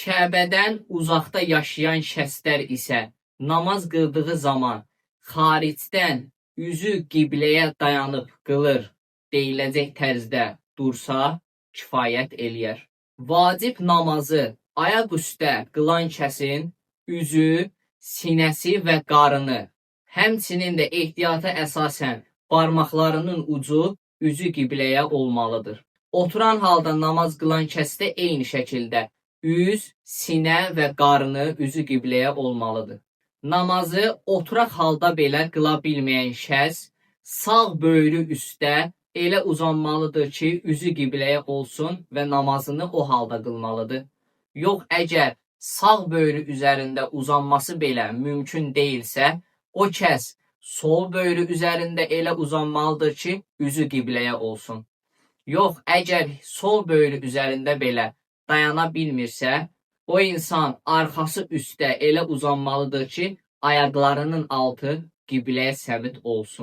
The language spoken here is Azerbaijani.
Kəbədən uzaqda yaşayan şəxslər isə namaz qıldığı zaman xaricdən üzü qibləyə dayanıb qılır deyiləcək tərzdə dursa kifayət eləyər. Vacib namazı ayaq üstə qılan kəsin üzü, sinəsi və qarını, həmçinin də ehtiyata əsasən barmaqlarının ucu üzü qibləyə olmalıdır. Oturan halda namaz qılan kəsdə eyni şəkildə üz, sinə və qarını üzü qibləyə olmalıdır. Namazı oturaq halda belə qıla bilməyən şəxs sağ böyrü üstə elə uzanmalıdır ki, üzü qibləyə olsun və namazını o halda qılmalıdır. Yox, əgər sağ böyrü üzərində uzanması belə mümkün deyilsə, o kəs sol böyrü üzərində elə uzanmalıdır ki, üzü qibləyə olsun. Yox, əgər sol böyrü üzərində belə dayana bilmirsə, o insan arxası üstə elə uzanmalıdır ki, ayaqlarının altı qibləyə səmit olsun.